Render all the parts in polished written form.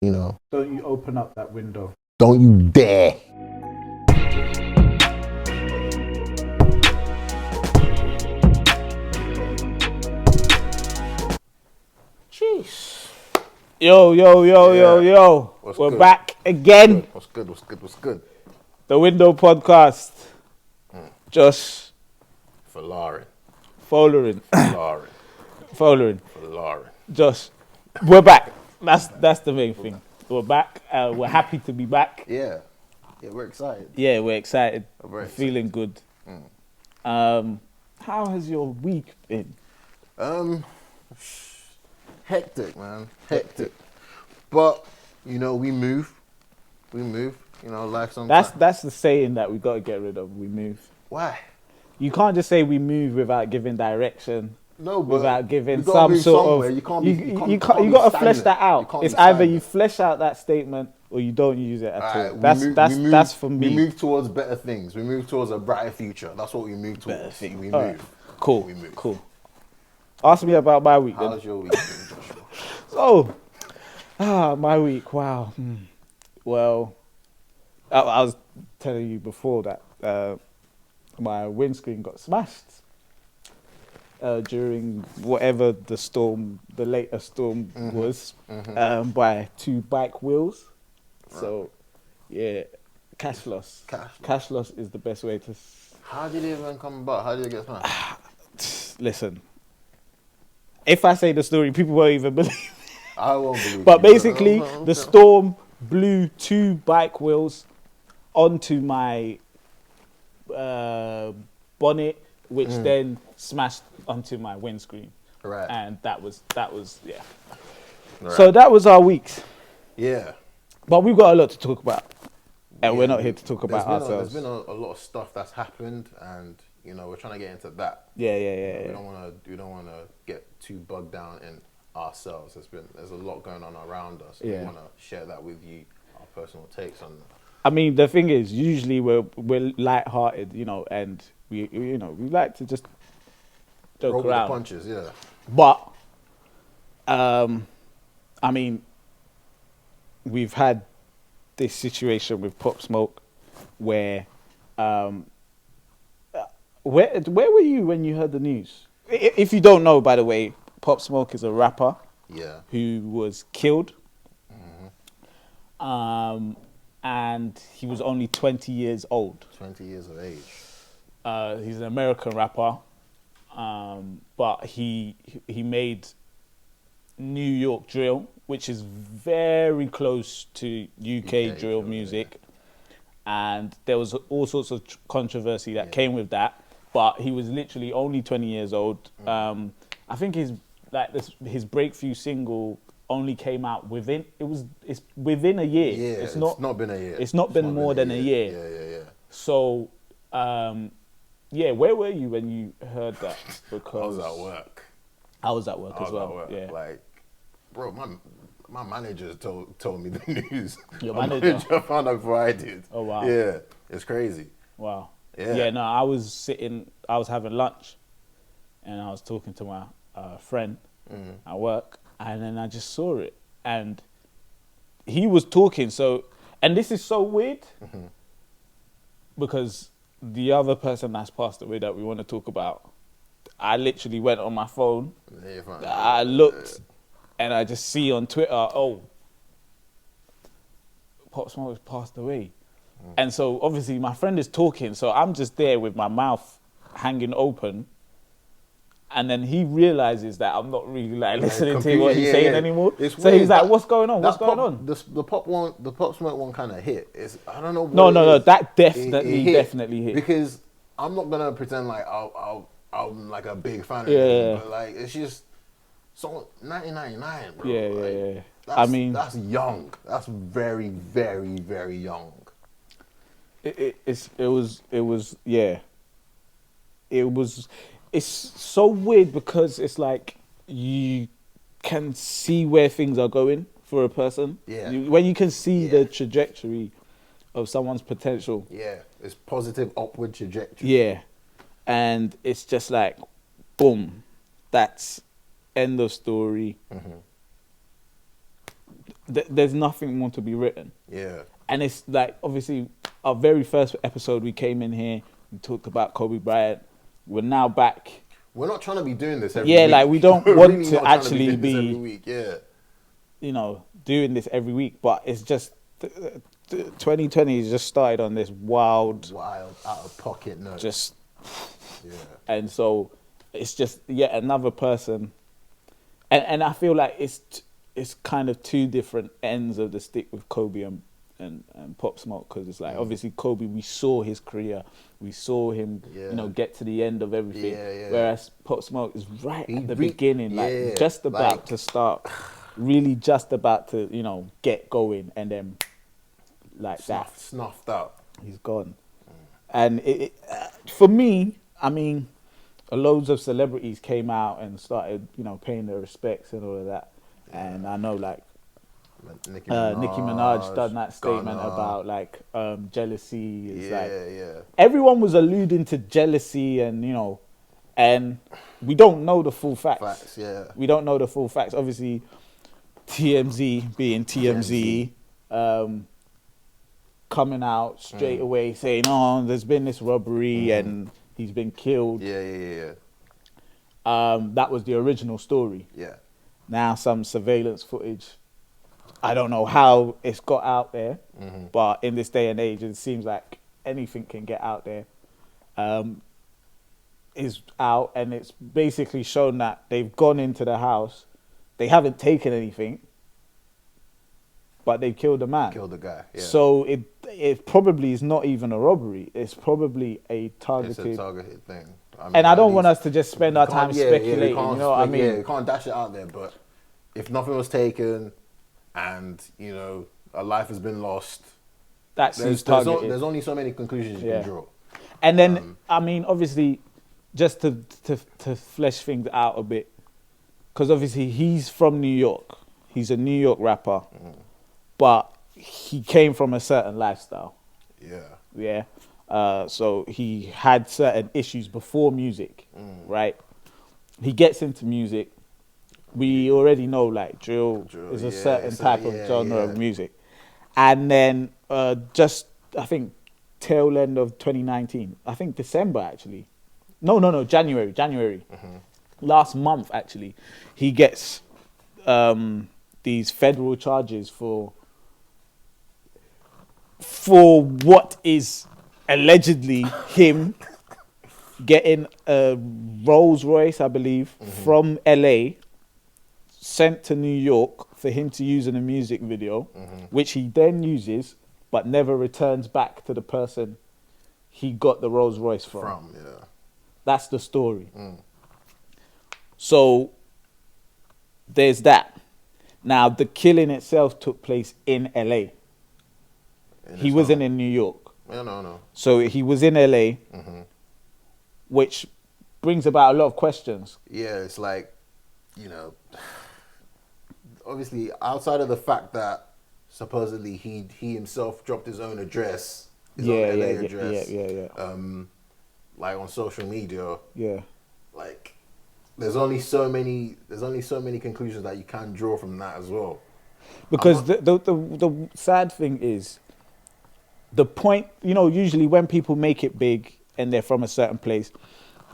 You know, Don't you open up that window. don't you dare. Jeez. Yo. What's We're good? back again. What's good? The Window Podcast. Josh, Folarin. Folarin, Folarin. Folarin. Folarin. Josh, we're back. That's the main thing. We're back. We're happy to be back. Yeah, we're excited. Yeah, we're excited. We're very We're feeling good. How has your week been? Hectic, man. Hectic. But, you know, we move. You know, life sometimes. That's the saying that we got to get rid of. We move. Why? You can't just say we move without giving direction. No, but Without giving you gotta some move sort somewhere. of, You can't be. you be got to flesh stagnant. that You out. can't It's be either you stagnant. flesh out that statement or you don't use it at all. Alright, That's for me. We move towards better things. We move towards a brighter future. That's what we move towards. Better thing. We All move. right. Cool. We move. Cool. Ask me about my week then. How's your week been, Joshua? So, my week. Wow. Well, I was telling you before that my windscreen got smashed during whatever the latest storm was, by two bike wheels. So, yeah, cash loss. Cash loss is the best way to. How did it even come about? How did it get smashed? Listen, if I say the story, people won't even believe it. I won't believe But you. basically, the storm blew two bike wheels onto my bonnet, which then smashed onto my windscreen. Right. And that was yeah. Right. So that was our weeks. Yeah. But we've got a lot to talk about. And Yeah, we're not here to talk about ourselves. There's been a lot of stuff that's happened, and you know we're trying to get into that. Yeah. We don't want to get too bogged down in ourselves. There's a lot going on around us. And Yeah. We want to share that with you, our personal takes on that. I mean, the thing is, usually we're light-hearted, and we like to just joke Roll with the around. punches, yeah. But, I mean, we've had this situation with Pop Smoke where, where were you when you heard the news? If you don't know, by the way, Pop Smoke is a rapper Yeah. who was killed. And he was only 20 years old. 20 years of age. He's an American rapper, but he made New York drill, which is very close to UK drill music. And there was all sorts of controversy that came with that. But he was literally only 20 years old. I think his breakthrough single only came out it's within a year. Yeah, it's not been a year. It's not been more than a year. Yeah. So, where were you when you heard that? Because I was at work. I was at work as well. At work. Yeah. Like, bro, my manager told me the news. Your My manager? found out before I did. Oh, wow. Yeah, it's crazy. Wow. Yeah. Yeah. No, I was having lunch, and I was talking to my friend at work, and then I just saw it, and he was talking. So, and this is so weird because the other person that's passed away that we want to talk about, I literally went on my phone, Yeah, you found I out. looked, and I just see on Twitter, oh, Pop Smoke has passed away. And so obviously my friend is talking, so I'm just there with my mouth hanging open. And then he realizes that I'm not really listening to what he's saying anymore. It's So weird. he's like, "What's going on? What's That going pop- on?" The Pop Smoke one kind of hit. I don't know. What No, it is. that It hit definitely hit. because I'm not gonna pretend like I'm like a big fan of Yeah. it, but like it's just so 1999, bro. Yeah, like, yeah. That's young. That's very, very, very young. It's so weird because it's like you can see where things are going for a person. Yeah. When you can see Yeah. the trajectory of someone's potential. Yeah, it's positive upward trajectory. Yeah. And it's just like, boom, that's end of story. there's nothing more to be written. Yeah. And it's like, obviously, our very first episode, we came in here, we talked about Kobe Bryant. We're now back. We're not trying to be doing this every week. Yeah, like, we don't We're want really to not trying actually be, doing this be, every week. Yeah. you know, doing this every week. But it's just, 2020 has just started on this wild, out of pocket note. just, yeah. and so it's just yet another person. And I feel like it's kind of two different ends of the stick with Kobe and Pop Smoke, because it's like, obviously Kobe, we saw his career, we saw him, you know, get to the end of everything. Whereas Pop Smoke is right at the beginning, like just about to start, really just about to, you know, get going, and then like snuffed out. He's gone. And for me, I mean, loads of celebrities came out and started, you know, paying their respects and all of that. And I know, like, Nicki Minaj done that statement about, like, jealousy. Is everyone was alluding to jealousy, and, you know, and we don't know the full facts. We don't know the full facts. Obviously, TMZ being TMZ, coming out straight away saying, oh, there's been this robbery and he's been killed. That was the original story. Now some surveillance footage. I don't know how it's got out there, but in this day and age, it seems like anything can get out there. Is out, and it's basically shown that they've gone into the house. They haven't taken anything, but they killed a man. Killed the guy. Yeah. So it probably is not even a robbery. It's probably a targeted. It's a targeted thing. I mean, and I don't want us to just spend our time speculating. You know what I mean? Yeah, we can't dash it out there. But if nothing was taken, and you know a life has been lost, there's only so many conclusions you can draw. And then I mean, obviously, just to flesh things out a bit, because obviously he's from New York. He's a New York rapper, but he came from a certain lifestyle. So he had certain issues before music, right? He gets into music. We already know, like, drill is a certain type of genre of music. And then just, I think, tail end of 2019, I think December actually. No, January. Last month, actually, he gets these federal charges for what is allegedly him getting a Rolls Royce, I believe, from LA, sent to New York for him to use in a music video, which he then uses, but never returns back to the person he got the Rolls Royce from. That's the story. So there's that. Now, the killing itself took place in LA. He wasn't in New York. No. So he was in LA, which brings about a lot of questions. Yeah, it's like, you know, obviously outside of the fact that supposedly he himself dropped his own address, his own LA address, like on social media, like there's only so many conclusions that you can draw from that as well. Because the sad thing is, the point, you know, usually when people make it big and they're from a certain place,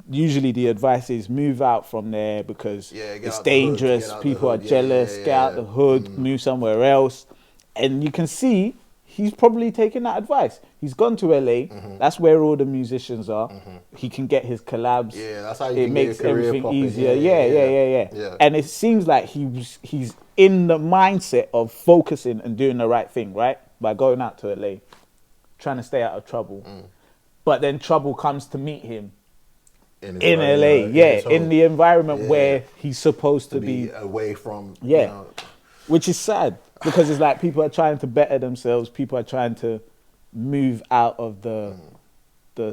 usually the advice is move out from there because it's dangerous, people are jealous, get out the hood, move somewhere else. And you can see he's probably taken that advice. He's gone to LA, that's where all the musicians are. He can get his collabs. That's how you can makes get your career everything popping. easier. Yeah. And it seems like he's in the mindset of focusing and doing the right thing, right? By going out to LA, trying to stay out of trouble. But then trouble comes to meet him in LA, in the environment where he's supposed to be away from. You know. Which is sad because it's like people are trying to better themselves. People are trying to move out of the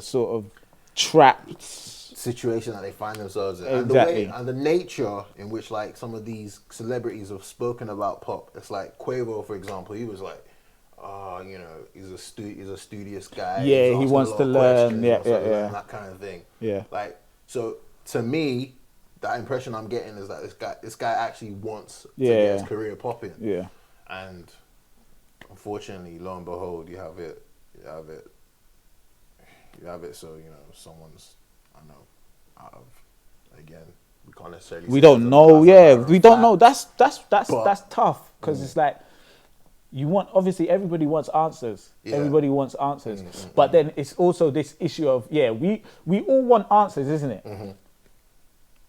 sort of trapped situation that they find themselves in. Exactly. And the nature in which like some of these celebrities have spoken about Pop. It's like Quavo, for example. He was like, you know, he's a studious guy. Yeah, he wants to learn. That kind of thing. Yeah. Like, so to me, that impression I'm getting is that this guy actually wants to get his career popping. Yeah. And unfortunately, lo and behold, you have it. So someone's, I don't know, out of, again, we can't necessarily. We don't know. Yeah, we don't know. That's tough because it's like you want. Obviously, everybody wants answers. Yeah. Everybody wants answers, but then it's also this issue of we all want answers, isn't it? Mm-hmm.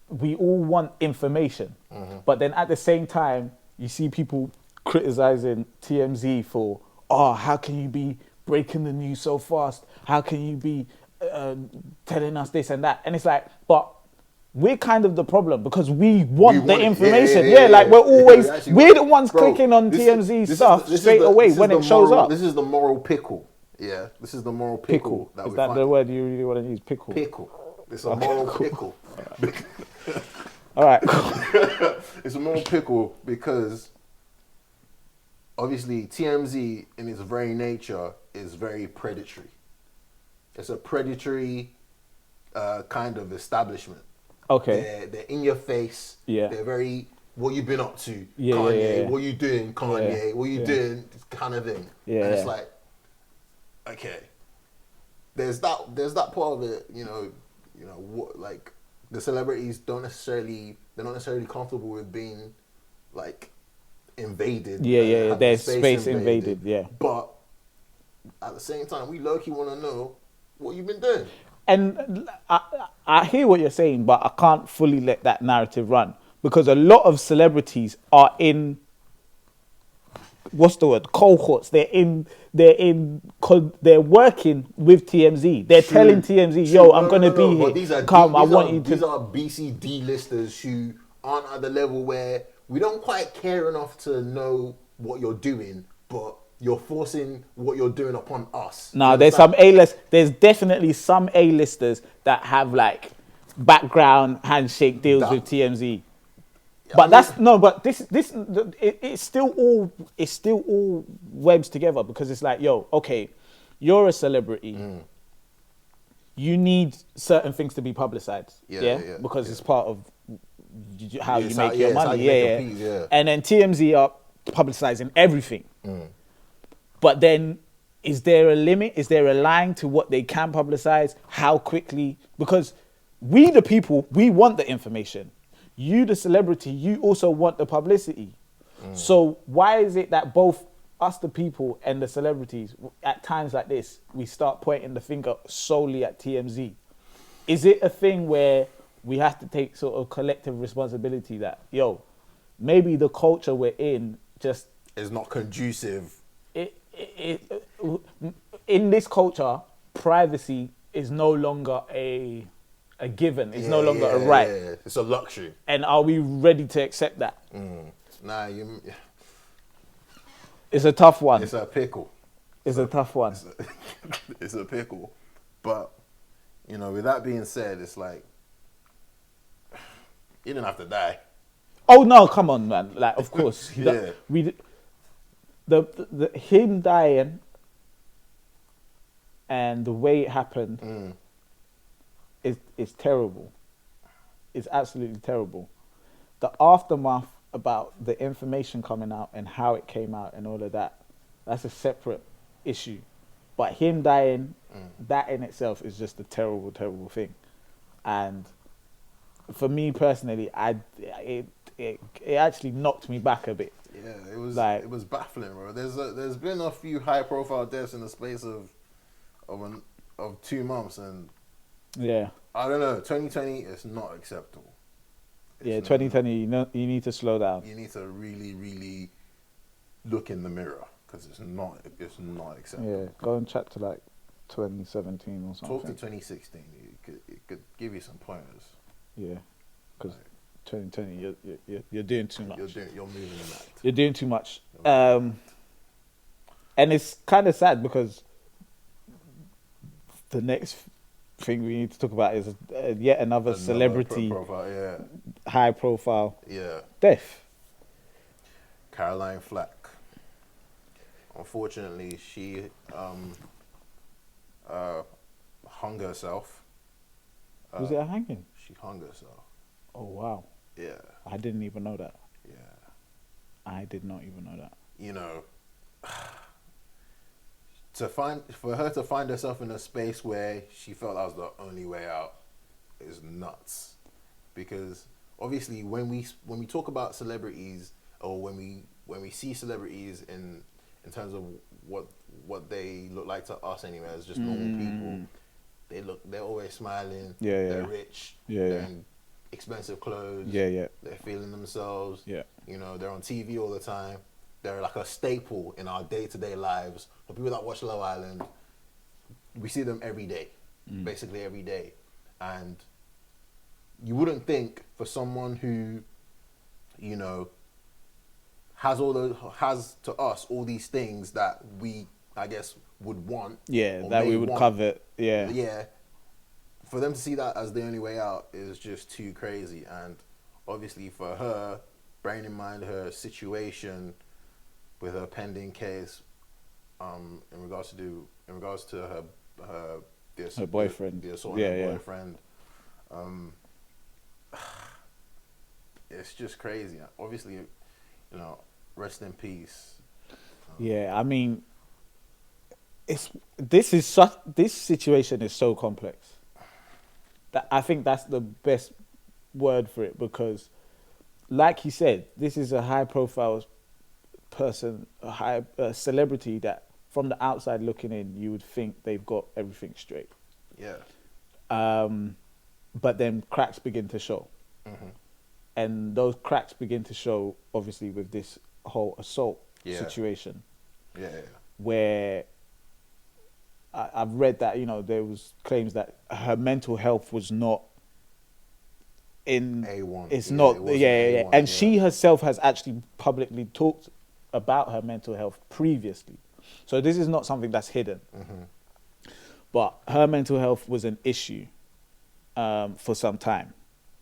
We all want information, but then at the same time, you see people criticizing TMZ for, how can you be breaking the news so fast? How can you be telling us this and that? And it's like, but we're kind of the problem because we want the information. Like we're always, we're the ones clicking on TMZ stuff straight away when it shows up. This is the moral pickle. Yeah, this is the moral pickle. Is that the word you really want to use? Pickle. Pickle. It's a moral pickle. All right. It's a moral pickle because obviously TMZ in its very nature is very predatory. It's a predatory kind of establishment. Okay. They're in your face. Yeah. They're very, what you been up to? Yeah, Kanye. yeah. What you doing, Kanye? Yeah. What you doing? Kind of thing. Yeah. And it's like, okay. There's that part of it, what, like, the celebrities they're not necessarily comfortable with being like invaded. Yeah. Their space invaded. Yeah. But at the same time, we low-key want to know what you've been doing. And I hear what you're saying, but I can't fully let that narrative run because a lot of celebrities are in, what's the word, cohorts. They're working with TMZ. They're telling TMZ, I'm going to be here. These are BC D-listers who aren't at the level where we don't quite care enough to know what you're doing, but you're forcing what you're doing upon us. No, there's definitely some A-listers that have like background handshake deals with TMZ. But it's still all webs together because it's like, okay, you're a celebrity. You need certain things to be publicized. Yeah. Because it's part of how you make your money. Yeah. And then TMZ are publicizing everything. But then, is there a limit? Is there a line to what they can publicize? How quickly? Because we, the people, we want the information. You, the celebrity, you also want the publicity. So why is it that both us, the people, and the celebrities, at times like this, we start pointing the finger solely at TMZ? Is it a thing where we have to take sort of collective responsibility that, maybe the culture we're in just is not conducive? In this culture, privacy is no longer a given. It's no longer a right. Yeah. It's a luxury. And are we ready to accept that? Nah, it's a tough one. It's a pickle. It's a tough one. It's a pickle. But, with that being said, it's like, you didn't have to die. Oh, no, come on, man. Like, of course. Him dying and the way it happened is terrible. It's absolutely terrible. The aftermath about the information coming out and how it came out and all of that, that's a separate issue. But him dying, that in itself is just a terrible, terrible thing. And for me personally, it actually knocked me back a bit. Yeah, it was baffling, bro. There's been a few high profile deaths in the space of 2 months, and I don't know. 2020 is not acceptable. 2020, you need to slow down. You need to really, really look in the mirror because it's not acceptable. Yeah, go and chat to like 2017 or something. Talk to 2016. It could give you some pointers. Yeah, because 2020, you're doing too much. You're moving in that. You're doing too much. And it's kind of sad because the next thing we need to talk about is yet another celebrity high profile death. Caroline Flack. Unfortunately, she hung herself. Was it a hanging? She hung herself. Oh, wow. Yeah. I didn't even know that. Yeah. I did not even know that. you know, for her to find herself in a space where she felt that was the only way out is nuts. Because obviously, when we talk about celebrities, or when we see celebrities in terms of what they look like to us anyway, as just normal people, they're always smiling. They're rich. They're in expensive clothes. They're feeling themselves. You know, they're on TV all the time. They're like a staple in our day-to-day lives. For people that watch Love Island, we see them every day, basically every day. And you wouldn't think for someone who, you know, has to us all these things that we, I guess, would want. Yeah, that we would covet. Yeah. Yeah. For them to see that as the only way out is just too crazy. And obviously for her, bearing in mind her situation with her pending case, in regards to her boyfriend, the assault on her boyfriend, it's just crazy. Obviously, you know, rest in peace. Yeah, I mean, this situation is so complex that I think that's the best word for it, because, like you said, this is a high-profile person, a celebrity that, from the outside looking in, you would think they've got everything straight. Yeah. But then cracks begin to show. And those cracks begin to show, obviously, with this whole assault situation. Where I've read that, you know, there was claims that her mental health was not in A1. It's not. A1, and she herself has actually publicly talked about her mental health previously. So this is not something that's hidden. But her mental health was an issue for some time,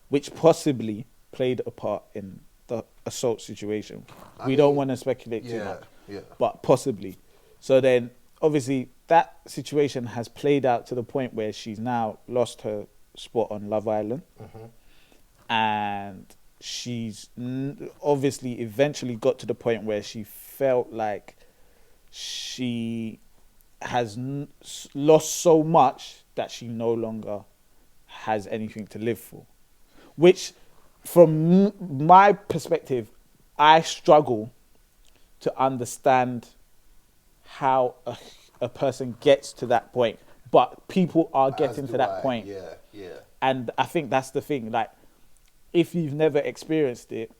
which possibly played a part in the assault situation. We don't want to speculate too much, but possibly. So then, obviously, that situation has played out to the point where she's now lost her spot on Love Island. And she's obviously eventually got to the point where she felt like she has lost so much that she no longer has anything to live for. Which, from my perspective, I struggle to understand how a person gets to that point. But people are getting to that point. And I think that's the thing. Like, if you've never experienced it,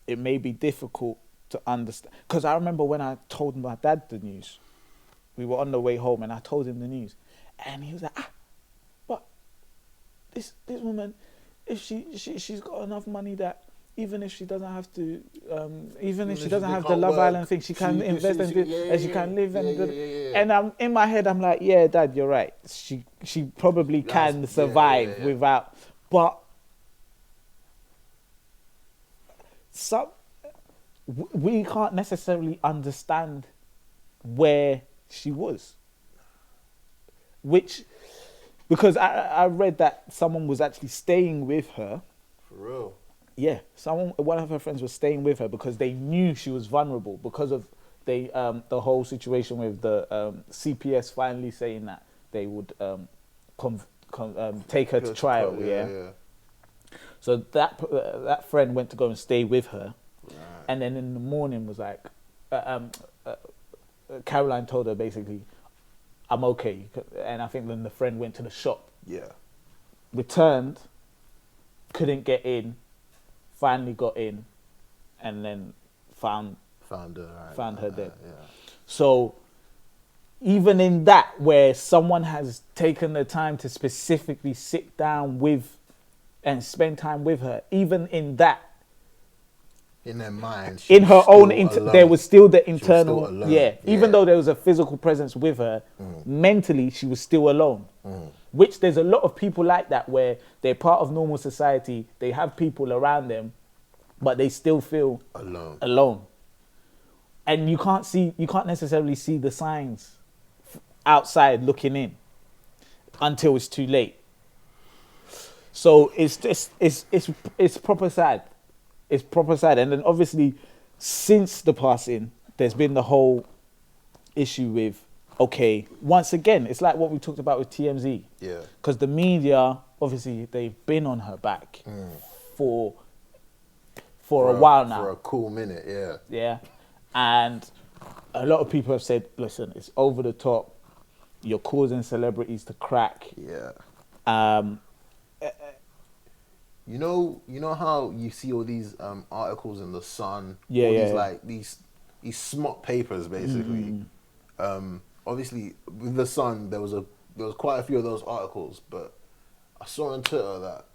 it may be difficult to understand. Because I remember when I told my dad the news, we were on the way home and I told him the news. And he was like, but this woman, if she's got enough money that even if she doesn't have to, even if she doesn't have the Love Island thing, she can invest and she can live and And I'm in my head, I'm like, yeah, Dad, you're right. She probably can survive without, but we can't necessarily understand where she was. Because I read that someone was actually staying with her. For real? Yeah, one of her friends was staying with her because they knew she was vulnerable because of the whole situation with the CPS finally saying that they would take her to trial. So that friend went to go and stay with her, and then in the morning was like, Caroline told her basically, I'm okay. And I think then the friend went to the shop. Returned, couldn't get in, finally got in, and then found her dead. So even in that, where someone has taken the time to specifically sit down with and spend time with her, even in that, in their mind, in her own, there was still the internal, even though there was a physical presence with her, mentally she was still alone. Which there's a lot of people like that, where they're part of normal society, they have people around them, but they still feel alone. And you can't necessarily see the signs outside looking in until it's too late. So it's proper sad. It's proper sad. And then obviously since the passing, there's been the whole issue with, okay, once again, it's like what we talked about with TMZ. Yeah. Because the media, obviously, they've been on her back for a while now. For a cool minute, yeah. Yeah. And a lot of people have said, listen, it's over the top. You're causing celebrities to crack. Yeah. You know how you see all these articles in the Sun, these smart papers basically. Obviously, with the Sun, there was quite a few of those articles, but I saw on Twitter that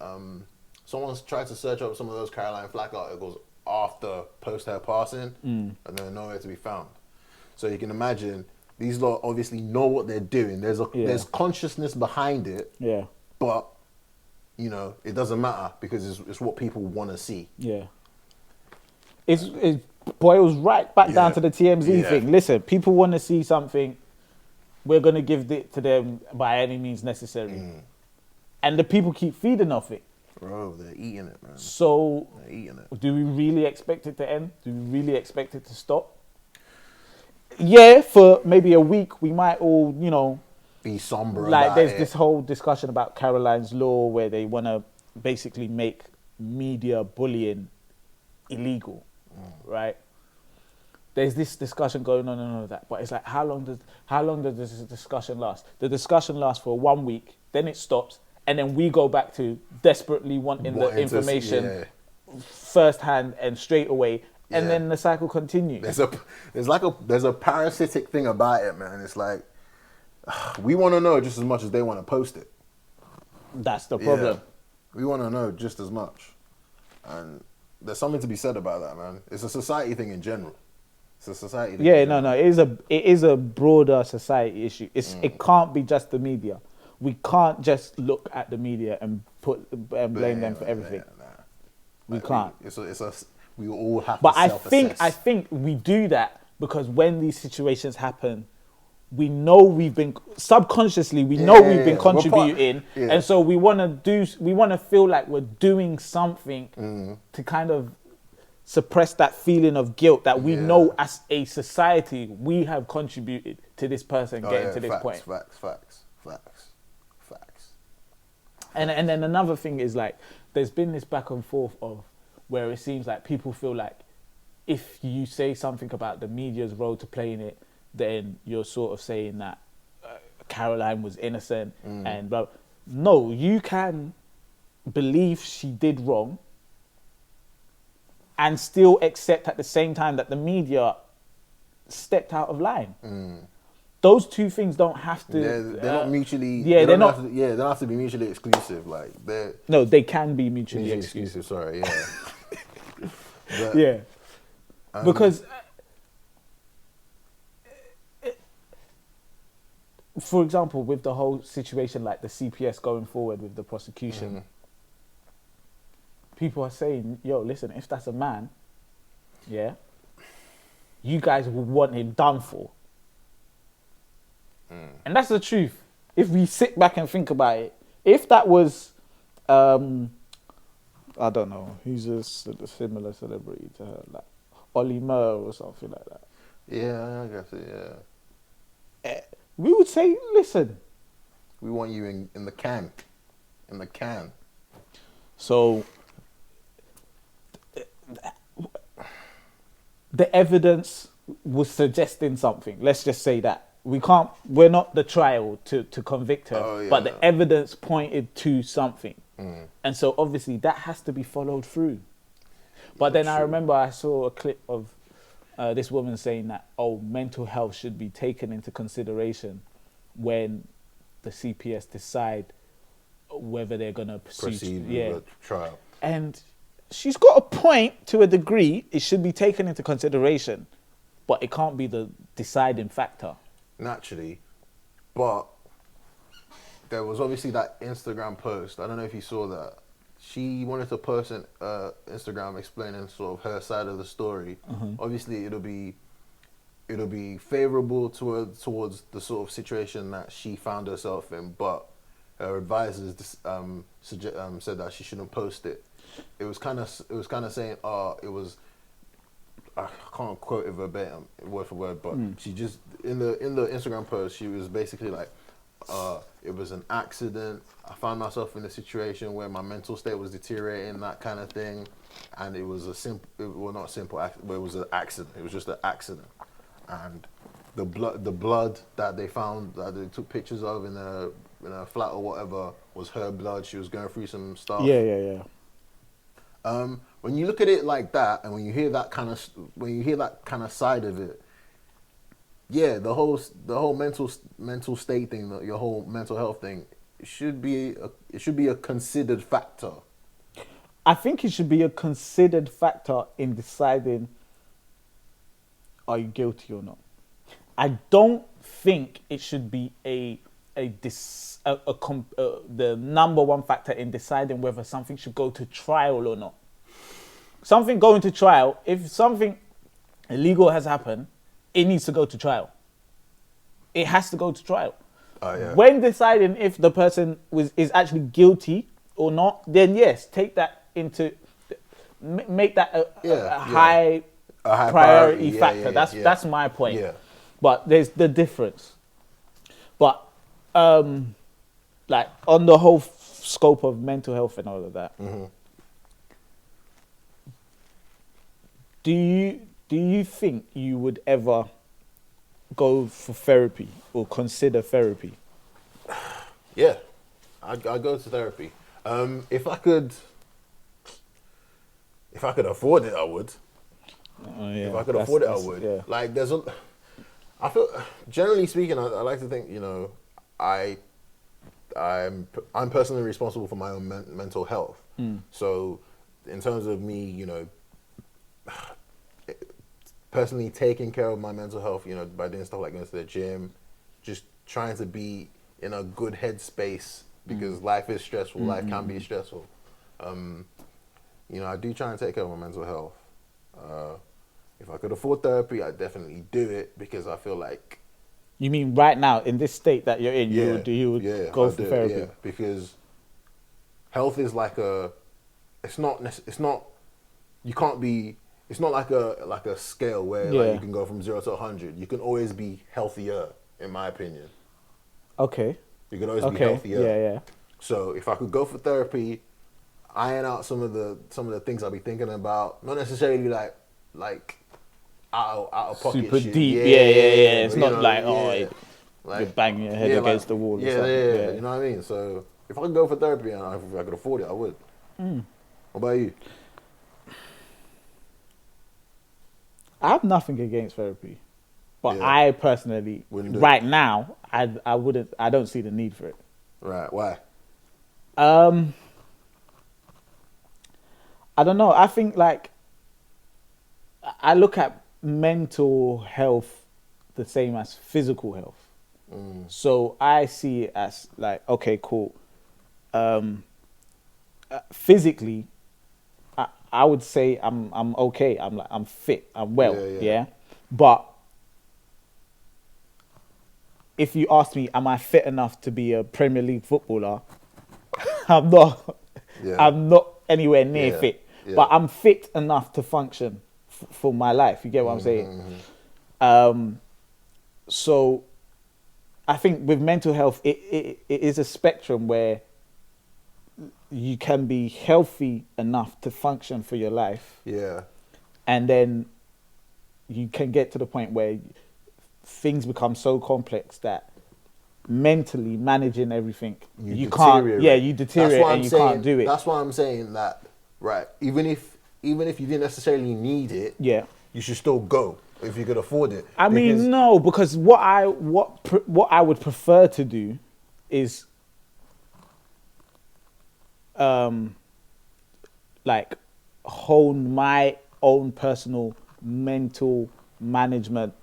someone's tried to search up some of those Caroline Flack articles after post her passing, and they're nowhere to be found. So you can imagine these lot obviously know what they're doing. There's consciousness behind it. Yeah. But it doesn't matter because it's what people want to see. Yeah. It boils right back down to the TMZ thing. Listen, people want to see something. We're going to give it to them by any means necessary. And the people keep feeding off it. Bro, they're eating it, man. So, they're eating it. Do we really expect it to end? Do we really expect it to stop? Yeah, for maybe a week, we might all, be somber like about there's it. this whole discussion about Caroline's Law where they want to basically make media bullying illegal, right? There's this discussion going on and all of that, but it's like how long does this discussion last? The discussion lasts for 1 week, then it stops, and then we go back to desperately wanting the information firsthand and straight away, and then the cycle continues. There's a parasitic thing about it, man. It's like we want to know just as much as they want to post it. That's the problem. Yeah. We want to know just as much, and there's something to be said about that, man. It's a society thing in general. It's a society thing. Yeah, no, it is a broader society issue. It can't be just the media. We can't just look at the media and blame them for everything. We can't. We all have but to self-assess. I think we do that because when these situations happen, we know we've been subconsciously we've been contributing, and so we want to feel like we're doing something to kind of suppress that feeling of guilt that we know as a society we have contributed to this person getting to this point. Facts. And then another thing is like there's been this back and forth of where it seems like people feel like if you say something about the media's role to play in it, then you're sort of saying that Caroline was innocent and blah. No, you can believe she did wrong and still accept at the same time that the media stepped out of line. Those two things don't have to. They're not mutually. Yeah, they're not. They don't have to be mutually exclusive. Like no, they can be mutually exclusive. Sorry, yeah. But, because. For example, with the whole situation, like the CPS going forward with the prosecution, people are saying, yo, listen, if that's a man, you guys would want him done for. And that's the truth. If we sit back and think about it, if that was, I don't know, who's a similar celebrity to her, like Ollie Murr or something like that. Yeah, I guess it, yeah. We would say, listen. We want you in the can. In the can. So, the evidence was suggesting something. Let's just say that. We're not the trial to convict her, but the evidence pointed to something. And so obviously that has to be followed through. But then I remember I saw a clip of this woman saying that, mental health should be taken into consideration when the CPS decide whether they're going to proceed with the trial. And she's got a point to a degree. It should be taken into consideration, but it can't be the deciding factor. Naturally, but there was obviously that Instagram post. I don't know if you saw that. She wanted to post an Instagram explaining sort of her side of the story. Obviously, it'll be favorable towards the sort of situation that she found herself in, but her advisors said that she shouldn't post it. It was kind of saying, it was I can't quote it verbatim, word for word, but she just in the Instagram post, she was basically like, it was an accident. I found myself in a situation where my mental state was deteriorating, that kind of thing, and it was a not simple accident, but it was an accident. It was just an accident, and the blood that they found, that they took pictures of in a flat or whatever, was her blood. She was going through some stuff. Yeah. When you look at it like that, and when you hear that kind of side of it, yeah, the whole mental state thing, your whole mental health thing, it should be a considered factor. I think it should be a considered factor in deciding, are you guilty or not. I don't think it should be the number one factor in deciding whether something should go to trial or not. Something going to trial, if something illegal has happened, it needs to go to trial. It has to go to trial. Oh, yeah. When deciding if the person is actually guilty or not, then yes, take that into, make that a high priority factor. That's my point. Yeah. But there's the difference. But like on the whole scope of mental health and all of that, do you think you would ever go for therapy or consider therapy? Yeah, I'd go to therapy. If I could afford it, I would. If I could afford it, I would. Yeah. Like, I feel, generally speaking, I like to think, I'm personally responsible for my own mental health. So, in terms of me, personally taking care of my mental health, by doing stuff like going to the gym, just trying to be in a good headspace, because life is stressful. Life can be stressful. I do try and take care of my mental health. If I could afford therapy, I'd definitely do it, because I feel like... You mean right now, in this state that you're in, you would go for therapy? Yeah, because health is like it's not like a scale where like, you can go from 0 to 100. You can always be healthier, in my opinion. Okay. You can always be healthier. Yeah. So if I could go for therapy, iron out some of the things I'll be thinking about, not necessarily like out of pocket super shit. deep. Yeah. It's not you're banging your head against the wall. Yeah. You know what I mean? So if I could go for therapy and if I could afford it, I would. What about you? I have nothing against therapy, but I personally, right now, I wouldn't. I don't see the need for it. Right? Why? I don't know. I think like I look at mental health the same as physical health. So I see it as like, okay, cool. Physically, I would say I'm okay. I'm fit. I'm well. Yeah. But if you ask me, am I fit enough to be a Premier League footballer? I'm not. I'm not anywhere near fit. But I'm fit enough to function for my life. You get what I'm saying? So I think with mental health, it is a spectrum where you can be healthy enough to function for your life. Yeah. And then you can get to the point where things become so complex that mentally managing everything, you can't. Yeah, you deteriorate and you can't do it. That's why I'm saying that, right, even if you didn't necessarily need it, you should still go if you could afford it. I mean, no, because what I would prefer to do is like hone my own personal mental management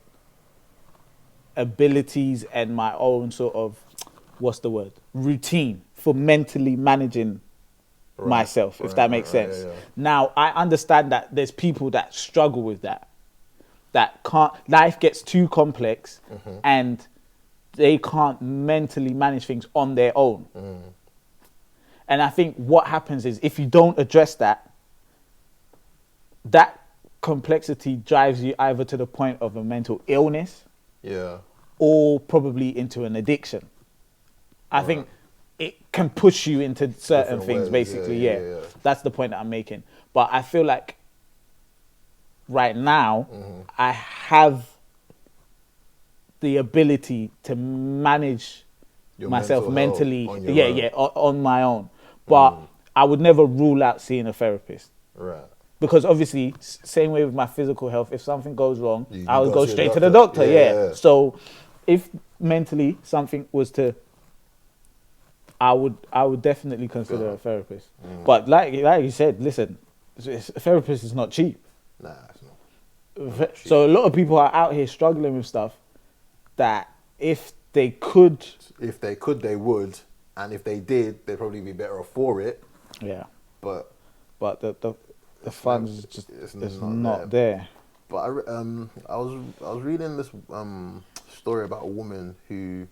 abilities and my own sort of, routine for mentally managing myself, if that makes sense. Yeah. Now, I understand that there's people that struggle with that can't, life gets too complex and they can't mentally manage things on their own. And I think what happens is if you don't address that complexity drives you either to the point of a mental illness, or probably into an addiction. I think it can push you into certain things, basically. Yeah. That's the point that I'm making. But I feel like right now, I have the ability to manage myself mentally. On my own. But I would never rule out seeing a therapist. Right. Because obviously, same way with my physical health, if something goes wrong, I would go straight to the doctor. Yeah. So if mentally something was to, I would definitely consider a therapist. But like you said, listen, a therapist is not cheap. Nah, it's not. So a lot of people are out here struggling with stuff that if they could, they would, and if they did, they'd probably be better off for it. Yeah. But the funds just is not there. But I was reading this story about a woman who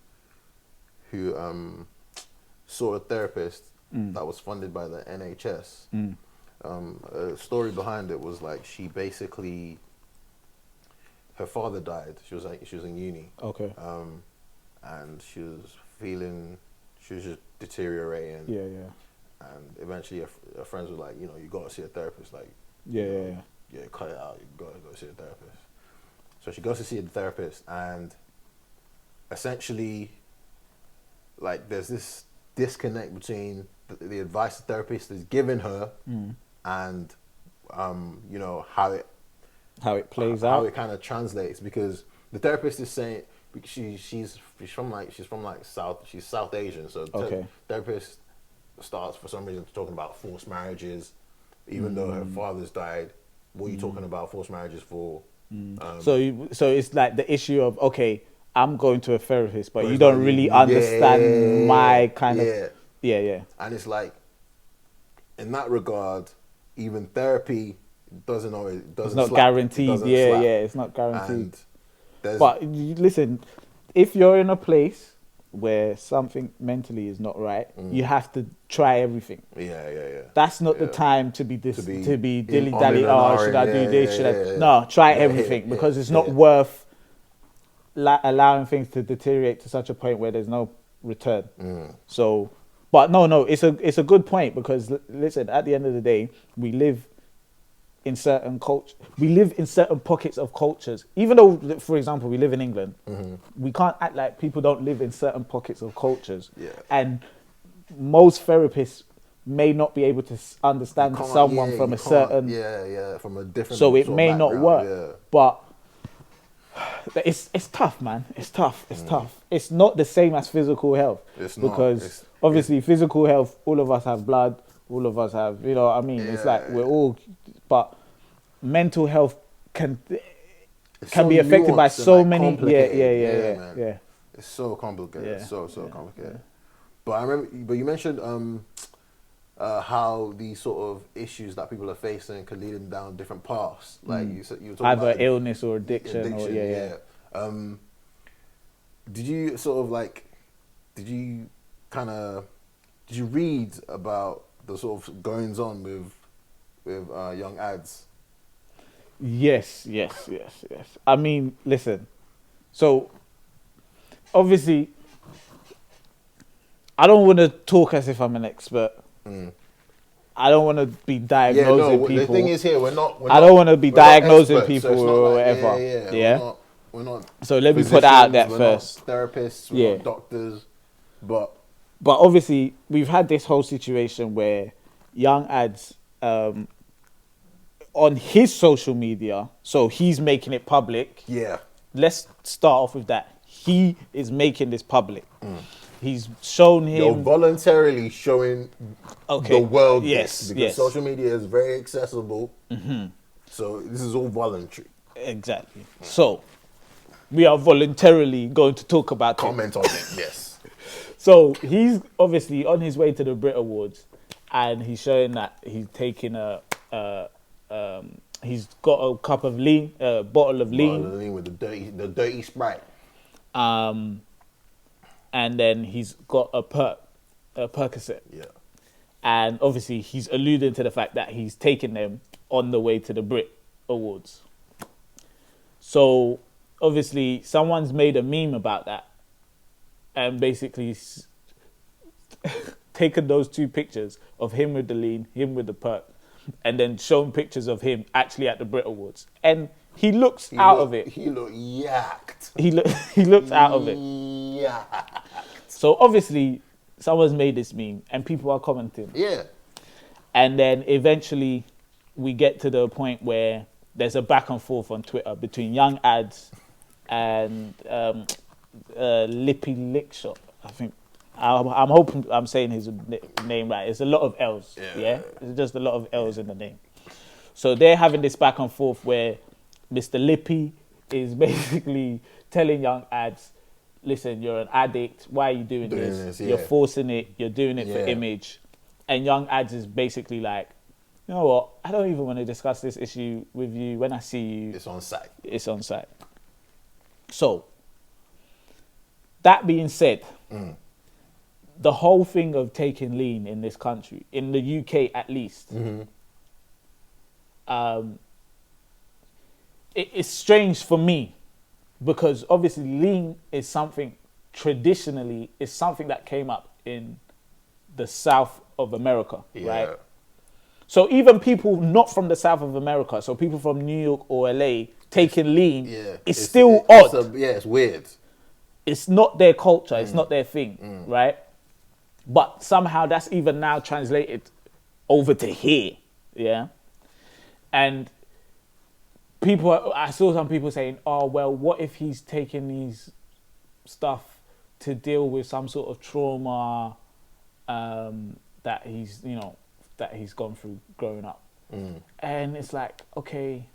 saw a therapist that was funded by the NHS. A story behind it was like she basically, her father died. She was in uni. Okay. And she was just deteriorating. Yeah. And eventually her friends were like, you got to see a therapist. Like, yeah, cut it out. You got to go see a therapist. So she goes to see a therapist, and essentially, like, there's this disconnect between the advice the therapist is giving her and how it plays out, how it kind of translates, because the therapist is saying she's from South Asian, so therapist starts for some reason talking about forced marriages, even though her father's died. What are you talking about forced marriages for? So it's like the issue of, okay, I'm going to a therapist, but you don't really understand my kind of... Yeah. And it's like, in that regard, even therapy doesn't always... It's not guaranteed. It's not guaranteed. But listen, if you're in a place where something mentally is not right, you have to try everything. Yeah. That's not the time to be dilly-dally. Oh, should I do this? Should I? No, try everything, because it's not worth allowing things to deteriorate to such a point where there's no return. So, but no, it's a good point, because listen, at the end of the day, we live in certain pockets of cultures. Even though, for example, we live in England, we can't act like people don't live in certain pockets of cultures. And most therapists may not be able to understand someone from a certain... from a different... So it may not work. But it's tough, man. It's tough. It's not the same as physical health. Because obviously physical health, all of us have blood, all of us have, you know what I mean? It's like we're all... But mental health can be affected by so many... Yeah. It's so complicated. So complicated. But I remember, you mentioned how these sort of issues that people are facing can lead them down different paths. Like you were talking either about illness or addiction. Did you sort of like? Did you read about the sort of goings on with young ads? Yes. I mean, listen. So obviously, I don't want to talk as if I'm an expert. I don't want to be diagnosing people. The thing is here, I don't want to be diagnosing people or whatever. We're not. So let me put that out there first. We're not therapists, we're not doctors, but obviously we've had this whole situation where young ads on his social media, so he's making it public. Yeah. Let's start off with that. He is making this public. He's shown him... You're voluntarily showing the world this, because social media is very accessible. So this is all voluntary. Exactly. So we are voluntarily going to talk about comment on it, yes. So he's obviously on his way to the Brit Awards, and he's showing that he's taking he's got a cup of lean, bottle of lean. Bottle of lean with the dirty Sprite. And then he's got a Percocet. Yeah. And obviously he's alluding to the fact that he's taking them on the way to the Brit Awards. So obviously someone's made a meme about that and basically taken those two pictures of him with the lean, him with the perk, and then shown pictures of him actually at the Brit Awards. And he looks out of it. He looked yacked. He looked out of it. Yacked. So obviously someone's made this meme and people are commenting. Yeah. And then eventually we get to the point where there's a back and forth on Twitter between Young Ads and Lippy Lickshot. I think I'm hoping I'm saying his name right. It's a lot of L's. Yeah. It's just a lot of L's in the name. So they're having this back and forth where Mr. Lippy is basically telling Young Ads, listen, you're an addict. Why are you doing this? You're forcing it. You're doing it for image. And Young Ads is basically like, you know what? I don't even want to discuss this issue with you. When I see you, it's on site. It's on site. So, that being said, the whole thing of taking lean in this country, in the UK at least, it's strange for me because obviously lean is something traditionally is something that came up in the South of America, right? So even people not from the South of America, so people from New York or LA taking lean, it's still odd. It's weird. It's not their culture. It's not their thing, right? But somehow that's even now translated over to here, yeah? And I saw some people saying, oh, well, what if he's taking these stuff to deal with some sort of trauma that he's gone through growing up. And it's like, okay,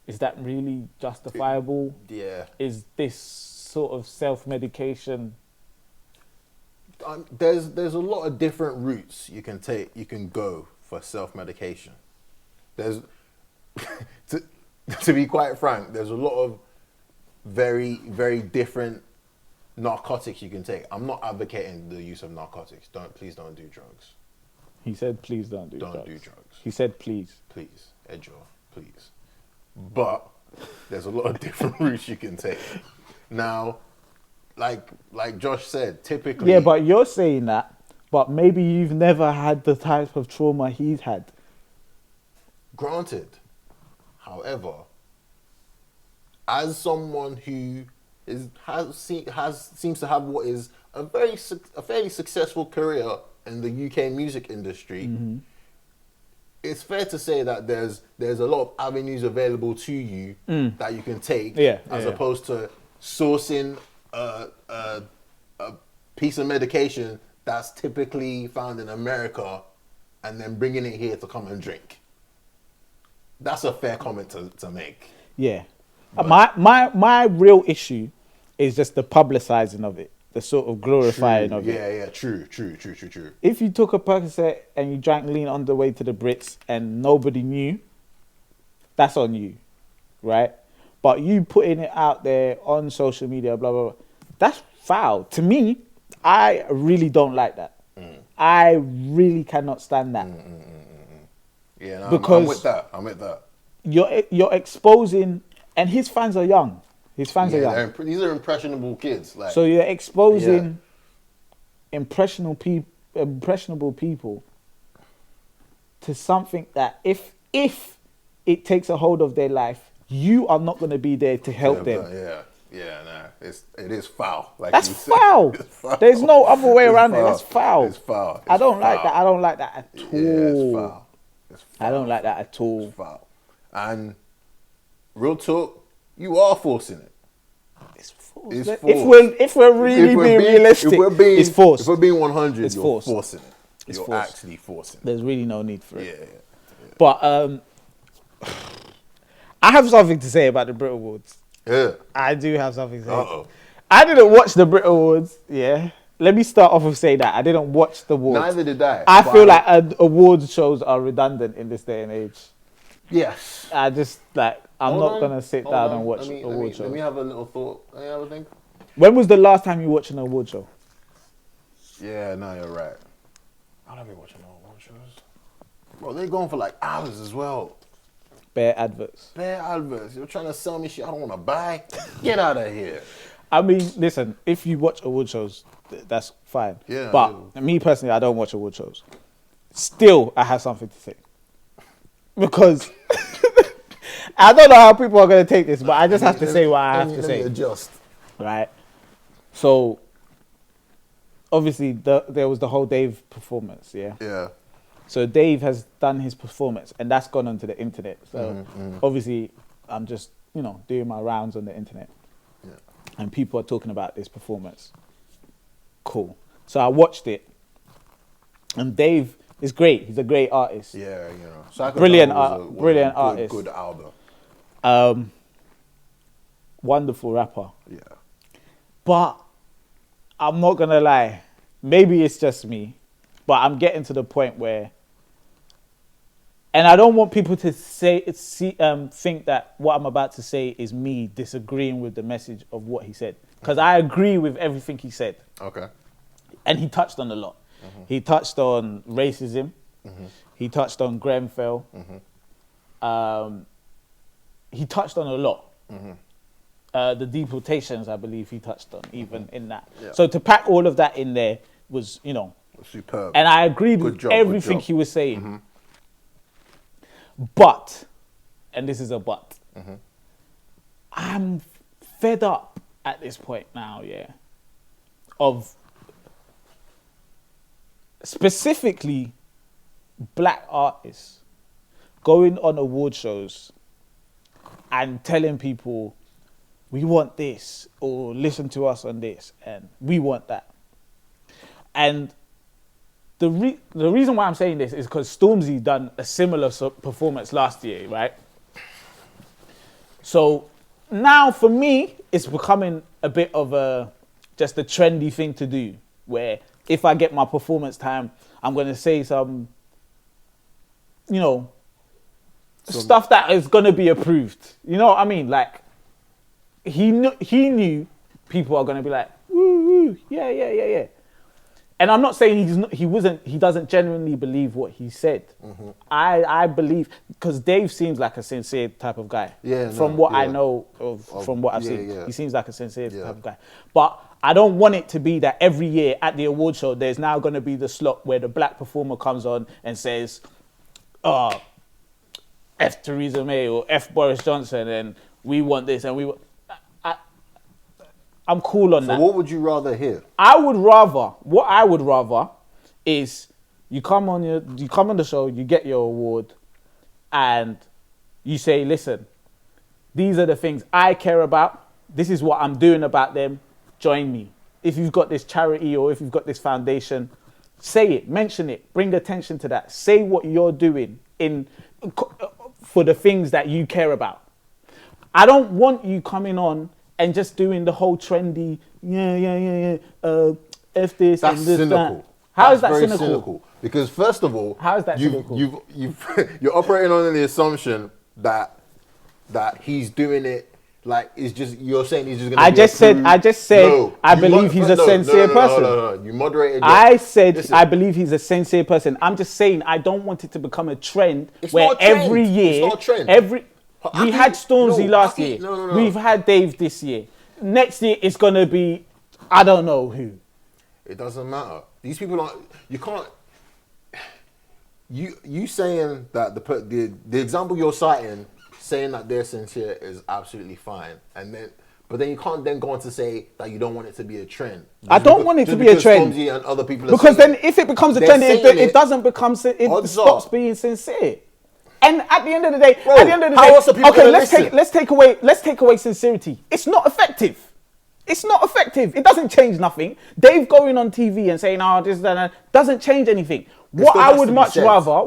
is that really justifiable? Yeah. Is this sort of self-medication? There's a lot of different routes you can take. You can go for self-medication. There's, to be quite frank, there's a lot of very, very different narcotics you can take. I'm not advocating the use of narcotics. Please don't do drugs. He said, please don't do drugs. Don't do drugs. He said, please. Please, Edjo, please. But there's a lot of different routes you can take. Now, like Josh said, typically... Yeah, but you're saying that, but maybe you've never had the type of trauma he's had. Granted. However, as someone who seems to have what is a fairly successful career in the UK music industry, it's fair to say that there's a lot of avenues available to you that you can take, as opposed to sourcing a piece of medication that's typically found in America and then bringing it here to come and drink. That's a fair comment to make. Yeah. My real issue is just the publicizing of it, the sort of glorifying of it. Yeah, true. If you took a Percocet and you drank lean on the way to the Brits and nobody knew, that's on you, right? But you putting it out there on social media, blah, blah, blah, that's foul. To me, I really don't like that. I really cannot stand that. Yeah, no, because I'm with that. You're exposing, and his fans are young. His fans are young. These are impressionable kids. So you're exposing impressionable people to something that if it takes a hold of their life, you are not going to be there to help them. It is foul. That's foul. There's no other way around it. That's foul. It's foul. I don't like that. I don't like that at all. Yeah, it's foul. I don't like that at all. It's foul. And real talk, you are forcing it. It's forced. If we're really being realistic, it's forced. If we're being 100, you're forcing it. You're actually forcing it. There's really no need for it. Yeah. But I have something to say about the Brit Awards. Yeah. I do have something to say. Uh-oh. I didn't watch the Brit Awards, yeah. Let me start off with saying that. I didn't watch the awards. Neither did I. I feel like awards shows are redundant in this day and age. Yes. I'm not going to sit down and watch award shows. Let me have a little thought. Any other thing? When was the last time you watched an award show? Yeah, no, you're right. I don't be watching no award shows. Bro, they're going for like hours as well. Bare adverts. Bare adverts. You're trying to sell me shit I don't want to buy. Get out of here. I mean, listen, if you watch award shows, that's fine. Yeah. But me personally, I don't watch award shows. Still, I have something to say. Because I don't know how people are going to take this, but I just have to say what I have to say. Adjust. Right? So, obviously, there was the whole Dave performance, yeah? Yeah. So Dave has done his performance, and that's gone onto the internet. So, obviously, I'm just, doing my rounds on the internet. Yeah. And people are talking about this performance. Cool. So I watched it, and Dave is great. He's a great artist. Yeah, Psycho brilliant brilliant artist. Good album. Wonderful rapper. Yeah. But I'm not gonna lie. Maybe it's just me, but I'm getting to the point where, and I don't want people to think that what I'm about to say is me disagreeing with the message of what he said, because I agree with everything he said. Okay. And he touched on a lot. He touched on racism. He touched on Grenfell. He touched on a lot. The deportations, I believe he touched on, even in that. Yeah. So to pack all of that in there was, superb. And I agreed with everything he was saying. But, and this is a but, I'm fed up at this point now, of specifically black artists going on award shows and telling people, we want this, or listen to us on this, and we want that. And the reason why I'm saying this is because Stormzy done a similar performance last year, right? So now for me, it's becoming a bit of just a trendy thing to do, where if I get my performance time, I'm going to say some, stuff that is going to be approved. You know what I mean? Like, he knew people are going to be like, woo, woo, yeah. And I'm not saying he doesn't genuinely believe what he said. I believe, because Dave seems like a sincere type of guy. From what I know from what I've seen, he seems like a sincere type of guy. But I don't want it to be that every year at the award show, there's now going to be the slot where the black performer comes on and says, F Theresa May or F Boris Johnson, and we want this and we want... I'm cool on that. So what would you rather hear? What I would rather is you come on the show, you get your award, and you say, listen, these are the things I care about. This is what I'm doing about them. Join me. If you've got this charity or if you've got this foundation, say it, mention it, bring attention to that. Say what you're doing for the things that you care about. I don't want you coming on and just doing the whole trendy, F this That's and this, cynical. that. How is that very cynical? Because first of all, how is that cynical? You're operating on the assumption that he's doing it like it's just, you're saying he's just going to I just said I believe he's a sincere person. No. You moderated. I said I believe he's a sincere person. I'm just saying I don't want it to become a trend where every year, it's not a trend. We had Stormzy last year. No. We've had Dave this year. Next year it's gonna be, I don't know who. It doesn't matter. These people aren't. You can't. You saying that the example you're citing, saying that they're sincere is absolutely fine, but then you can't then go on to say that you don't want it to be a trend. I don't want it to be a trend. Stormzy and other people because then if it becomes a trend, it doesn't become. It stops being sincere. And at the end of the day, let's take away sincerity. It's not effective. It doesn't change nothing. Dave going on TV and saying, this, that, doesn't change anything. What I would much rather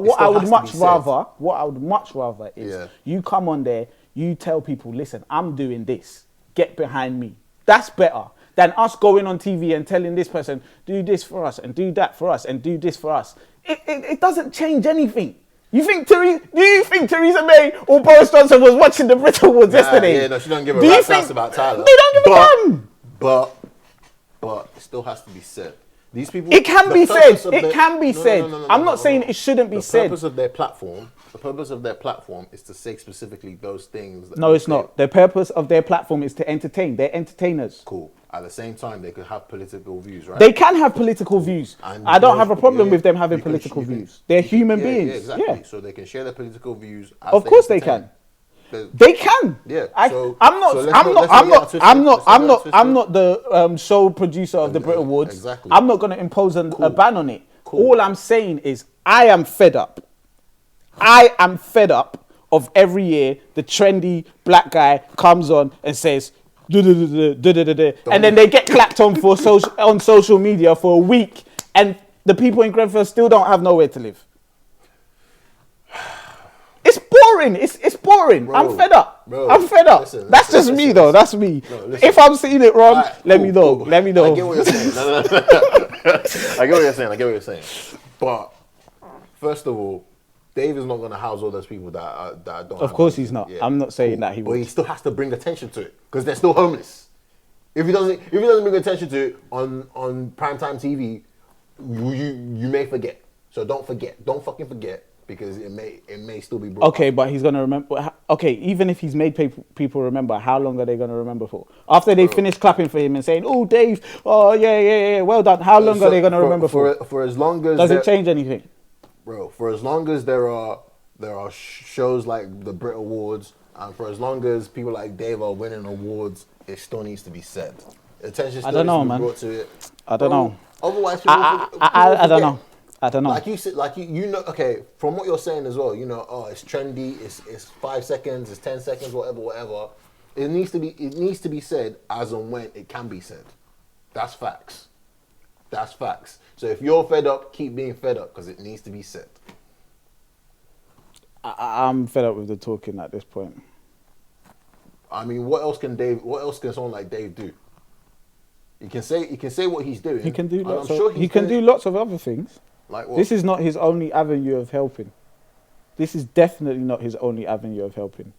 is you come on there, you tell people, listen, I'm doing this. Get behind me. That's better than us going on TV and telling this person, do this for us and do that for us and do this for us. It doesn't change anything. Do you think Theresa May or Boris Johnson was watching the Brit Awards yesterday? Yeah, no, she don't give a rat's ass about Tyler. They don't give a damn. But it still has to be said These people. It can be said. It can be said. I'm not saying it shouldn't be said. The purpose of their platform. The purpose of their platform is to say specifically those things. That no, it's not. The purpose of their platform is to entertain. They're entertainers. Cool. At the same time, they could have political views, right? They can have political views. And I don't have a problem with them having political views. They're human beings. Yeah, exactly. Yeah. So they can share their political views. Of course they can. They can. Yeah. I'm not the show producer of the Brit Awards. Exactly. I'm not going to impose a ban on it. Cool. All I'm saying is I am fed up. I am fed up of every year the trendy black guy comes on and says, and then they get clapped on on social media for a week, and the people in Grenfell still don't have nowhere to live. It's boring. It's boring. Bro, I'm fed up. Bro, I'm fed up. That's just me, though. That's me. No, if I'm seeing it wrong, right, let me know. Cool. Let me know. I get what you're saying. I get what you're saying. But first of all, Dave is not going to house all those people that don't. Of course he's not. Yeah. I'm not saying that he would. But he still has to bring attention to it because they're still homeless. If he doesn't bring attention to it on primetime TV, you may forget. So don't forget. Don't fucking forget. Because it may still be brought okay, up. But he's going to remember. Okay, even if he's made people remember, how long are they going to remember for? After they finish clapping for him and saying, "Oh, Dave, oh yeah, well done." How long are they going to remember for? For as long as does it change anything, bro? For as long as there are shows like the Brit Awards, and for as long as people like Dave are winning awards, it still needs to be said. Attention still needs to be brought to it. I don't know. Otherwise, I don't know. I don't know. Like you said, you know, okay, from what you're saying as well, you know, it's trendy, it's 5 seconds, it's 10 seconds, whatever. It needs to be said as and when it can be said. That's facts. So if you're fed up, keep being fed up because it needs to be said. I'm fed up with the talking at this point. I mean, what else can someone like Dave do? He can say what he's doing. He can do lots of other things. Like what? This is not his only avenue of helping. This is definitely not his only avenue of helping.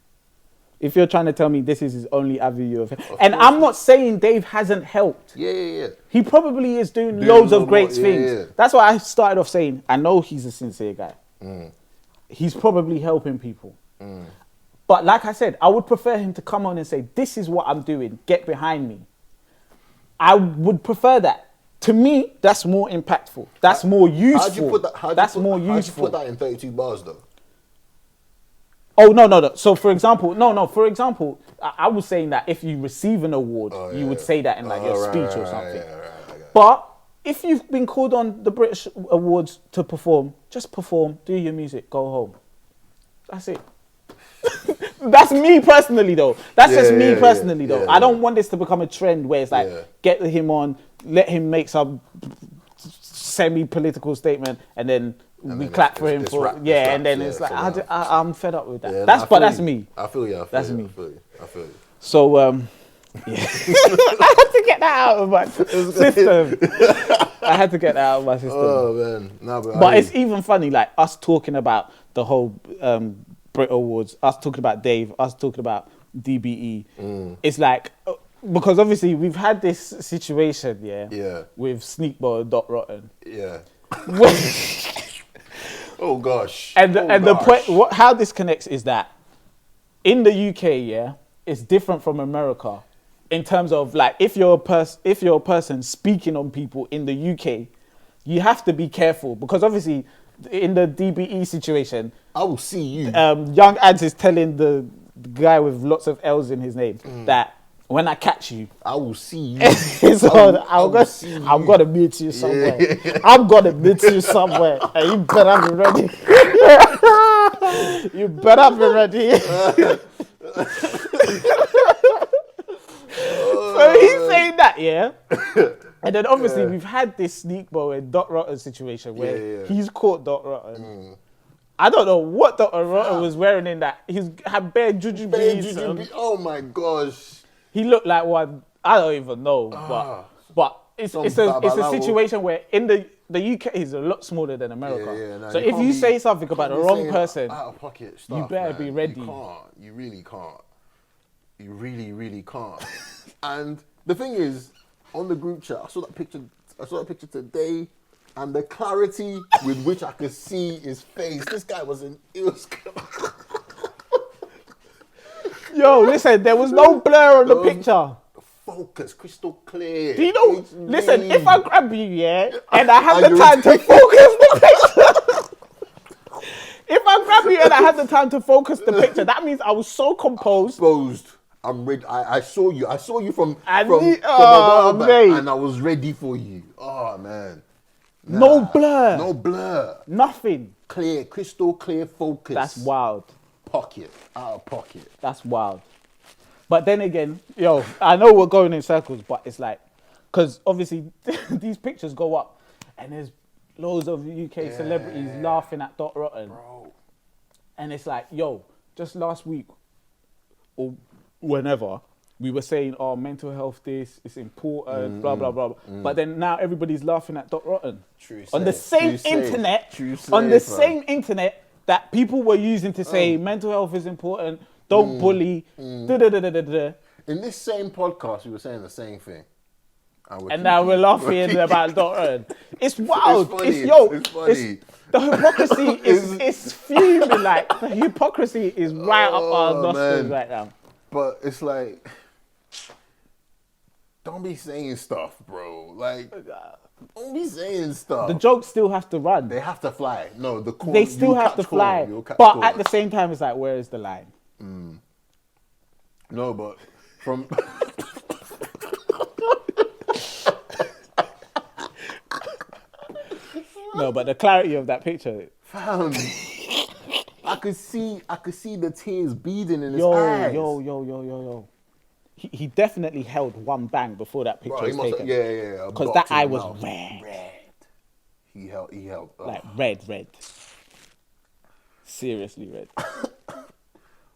If you're trying to tell me this is his only avenue of helping. And I'm not saying Dave hasn't helped. Yeah. He probably is doing loads of great things. Yeah. That's why I started off saying, I know he's a sincere guy. He's probably helping people. But like I said, I would prefer him to come on and say, this is what I'm doing, get behind me. I would prefer that. To me, that's more impactful. That's more useful. How do you put that in 32 bars, though? Oh, no. So, for example, I was saying that if you receive an award, you would say that in like your speech or something. But if you've been called on the British Awards to perform, just perform, do your music, go home. That's it. That's me personally, though. That's just me personally, though. I don't want this to become a trend where it's like, get him on, let him make some semi-political statement, and then we clap for him for and then it's like I'm fed up with that. Yeah, that's me. I feel you. That's me. I feel you. So I had to get that out of my system. Oh man, no, but it's even funny, like us talking about the whole Brit Awards, us talking about Dave, us talking about DBE. It's like. Because obviously we've had this situation, with Sneakball and Dot Rotten. Yeah. Oh gosh. The point, how this connects is that in the UK, it's different from America in terms of like if you're a person speaking on people in the UK, you have to be careful because obviously in the DBE situation, I will see you. Young Ads is telling the guy with lots of L's in his name that. When I catch you, I will see you. I'm gonna meet you somewhere. Yeah. I'm gonna meet you somewhere, and you better be ready. You better be ready. So he's saying that, and then obviously we've had this Sneakball and Dot Rotten situation where he's caught Dot Rotten. I don't know what Dot Rotten was wearing in that. He's had bare jujubes. Oh my gosh. He looked like one. I don't even know, but it's a situation where in the UK is a lot smaller than America. So if you say something about the wrong person, out of pocket stuff, you better be ready. You can't. You really can't. You really can't. And the thing is, on the group chat, I saw that picture I saw a picture today, and the clarity with which I could see his face. This guy was in. It was. Yo, listen, there was no blur on the picture. Focus, crystal clear. Do you know? HD. Listen, if I grab you, yeah, and I have the time to focus the picture. If I grab you and I have the time to focus the picture, that means I was so composed. I'm ready. I saw you. I saw you from a mate. while back, and I was ready for you. Oh man. Nah, no blur. No blur. Nothing. Clear, crystal clear focus. That's wild. Pocket. Out of pocket. That's wild. But then again, yo, I know we're going in circles, but it's like, because obviously these pictures go up and there's loads of UK celebrities laughing at Dot Rotten. Bro. And it's like, yo, just last week or whenever, we were saying, oh, mental health this, it's important, blah, blah, blah. But then now everybody's laughing at Dot Rotten. On the same internet, on the same internet that people were using to say mental health is important, don't bully, da-da-da-da-da-da. In this same podcast, we were saying the same thing. And now we're laughing about Dot Rotten. It's wild. It's funny. The hypocrisy is fuming. Like, the hypocrisy is right up our nostrils right now. But it's like, don't be saying stuff, bro. Like, don't be saying stuff. The jokes still have to run. They have to fly. No, they still have to fly. But at the same time, it's like, where is the line? No, but from... No, but the clarity of that picture... Fam, I could see the tears beading in his eyes. Yo. He definitely held one bang before that picture was taken. Yeah. Because that eye was red. He held. Like red. Seriously red.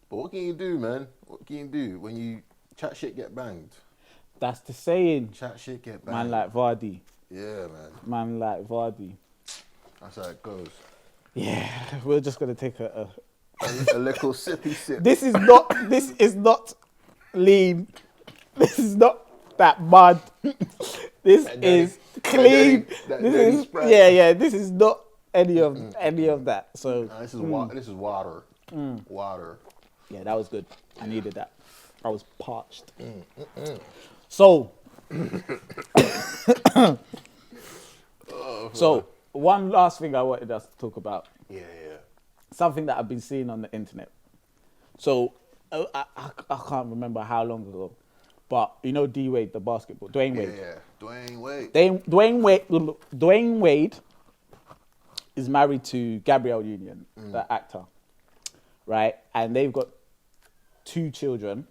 But what can you do, man? What can you do when you chat shit get banged? That's the saying. Chat shit get banged. Man like Vardy. Yeah, man. Man like Vardy. That's how it goes. Yeah, we're just gonna take a little sippy sip. This is not lean. This is not that mud. This is clean. This is not any of that. So this is water. Water. Yeah, that was good. I needed that. I was parched. So, one last thing I wanted us to talk about. Yeah. Something that I've been seeing on the internet. So, I can't remember how long ago, but you know D Wade, the basketball, Dwayne Wade. Yeah, Dwayne Wade. Dwayne Wade is married to Gabrielle Union, the actor, right? And they've got 2 children.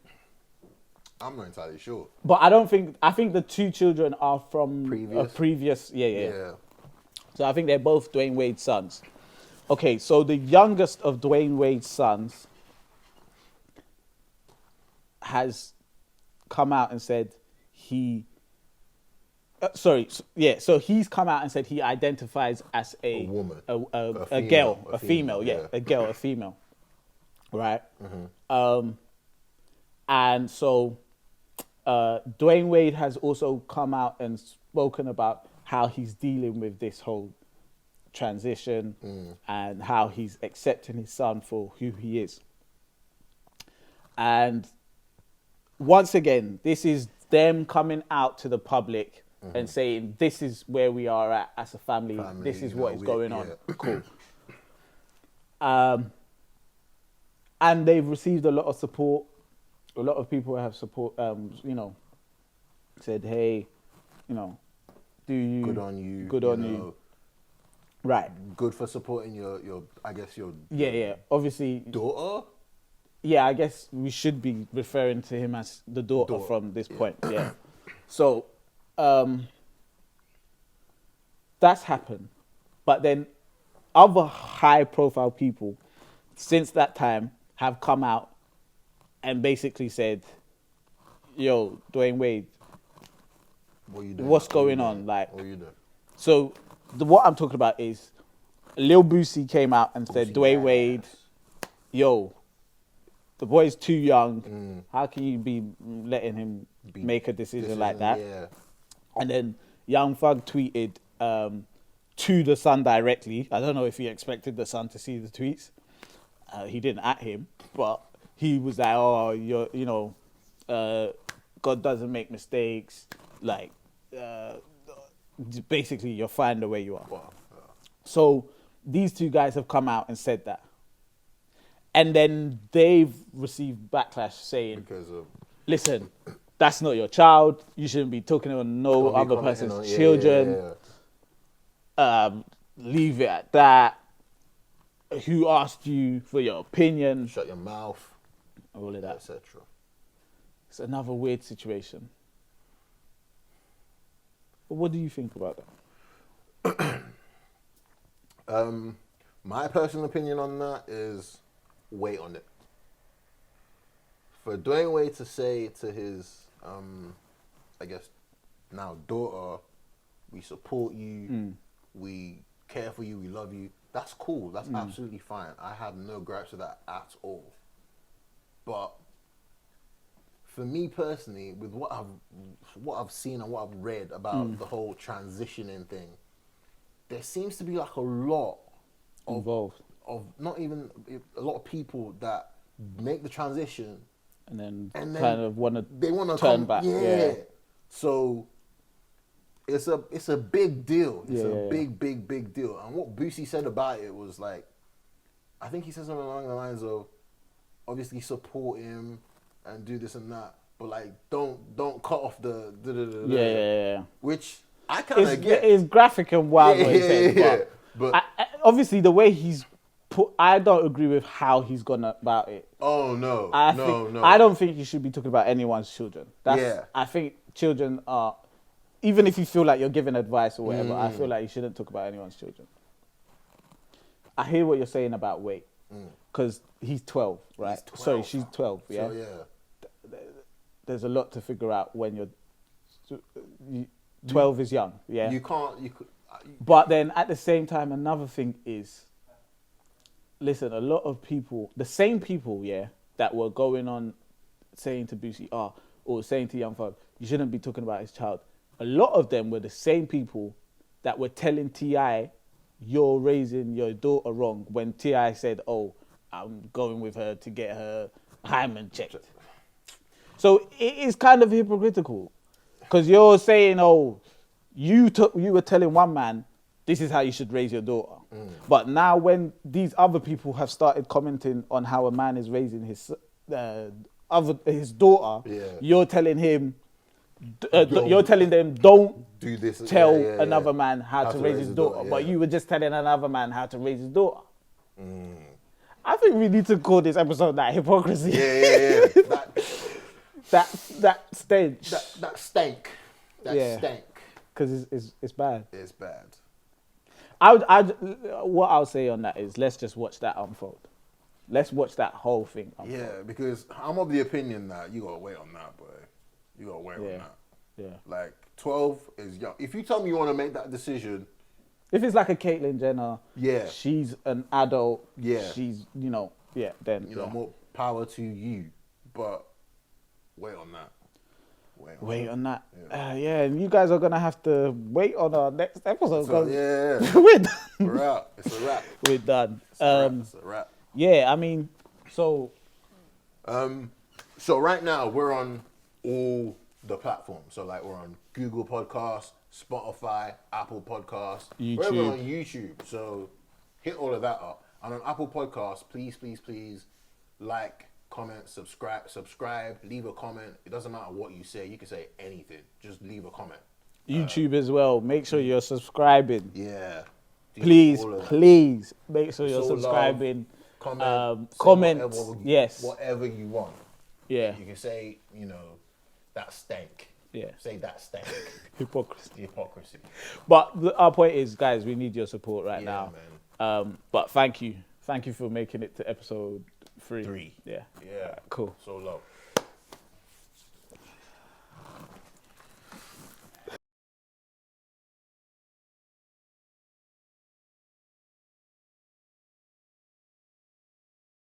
I'm not entirely sure. But I think the 2 children are from previous. Yeah. So I think they're both Dwayne Wade's sons. Okay, so the youngest of Dwayne Wade's sons has come out and said he's come out and said he identifies as a woman, a girl, a female, a girl, a female, right? And so Dwayne Wade has also come out and spoken about how he's dealing with this whole transition and how he's accepting his son for who he is. And once again, this is them coming out to the public and saying, this is where we are at as a family. This is what is going on. Cool. And they've received a lot of support. A lot of people have support, said, hey, do you... Good on you. Good on you. Right. Good for supporting your Yeah. Obviously... daughter? Yeah, I guess we should be referring to him as the daughter from this point. Yeah. So, that's happened. But then other high-profile people since that time have come out and basically said, yo, Dwayne Wade, what you doing? What's going on? Like, what are you doing? So, what I'm talking about is Lil Boosie came out and said, Dwayne Wade, yo, the boy's too young. How can you be letting him make a decision like that? Yeah. And then Young Thug tweeted to the Sun directly. I don't know if he expected the Sun to see the tweets. He didn't at him, but he was like, "Oh, God doesn't make mistakes. Like, basically, you're fine the way you are." Wow. So these two guys have come out and said that, and then they've received backlash saying, "Listen, that's not your child. You shouldn't be talking on no other person's children. Leave it at that. Who asked you for your opinion? Shut your mouth." All of that, etc. It's another weird situation. But what do you think about that? My personal opinion on that is wait on it. For Dwayne Wade to say to his, I guess, now daughter, we support you, we care for you, we love you, that's cool. That's absolutely fine. I have no gripes with that at all. But for me personally, with what I've seen and what I've read about the whole transitioning thing, there seems to be like a lot involved of not even a lot of people that make the transition and then kind of want to turn back. Yeah. So it's a big deal. It's a big deal. And what Boosie said about it was like, I think he said something along the lines of, obviously support him and do this and that, but like don't cut off the yeah. Which I kind of get. It's graphic and wild what he said, but I, obviously the way he's put, I don't agree with how he's gone about it. Oh no, no. I don't think you should be talking about anyone's children. I think children are, even if you feel like you're giving advice or whatever, I feel like you shouldn't talk about anyone's children. I hear what you're saying about weight, because he's 12, right? He's 12, Sorry, she's 12, yeah? So, yeah. There's a lot to figure out when you're... 12 is young, yeah? You can't... But then at the same time, another thing is, listen, a lot of people, the same people, yeah, that were going on saying to Boosie, or saying to Young Thug, you shouldn't be talking about his child. A lot of them were the same people that were telling T.I., you're raising your daughter wrong, when T.I. said, I'm going with her to get her hymen checked. So it is kind of hypocritical, because you're saying, you were telling one man, this is how you should raise your daughter. But now when these other people have started commenting on how a man is raising his daughter, you're telling him, you're telling them, don't do this. Tell another man how to raise his daughter. But you were just telling another man how to raise his daughter. I think we need to call this episode that hypocrisy. Yeah. that stench. That stank. That stank. Because it's bad. It's bad. What I'll say on that is, let's just watch that unfold. Let's watch that whole thing unfold. Yeah, because I'm of the opinion that you gotta wait on that, boy. You gotta wait on that. Yeah. Like 12 is young. If you tell me you want to make that decision, if it's like a Caitlyn Jenner, she's an adult. Yeah. She's then more power to you. But wait on that. Wait on that. And you guys are gonna have to wait on our next episode. So, we're done. We're out. It's a wrap. We're done. It's a wrap. Yeah, I mean, so. So right now we're on all the platforms. So like we're on Google Podcasts, Spotify, Apple Podcasts, YouTube. We're on YouTube. So hit all of that up. And on Apple Podcasts, please like, comment, subscribe, leave a comment. It doesn't matter what you say. You can say anything. Just leave a comment. YouTube as well. Make sure you're subscribing. Yeah. Please make sure you're subscribing. Comment. Whatever you want. Yeah. You can say, that stank. Yeah. Say that stank. Hypocrisy. But our point is, guys, we need your support right now. Man. But thank you for making it to episode 3. Yeah. Cool. So low.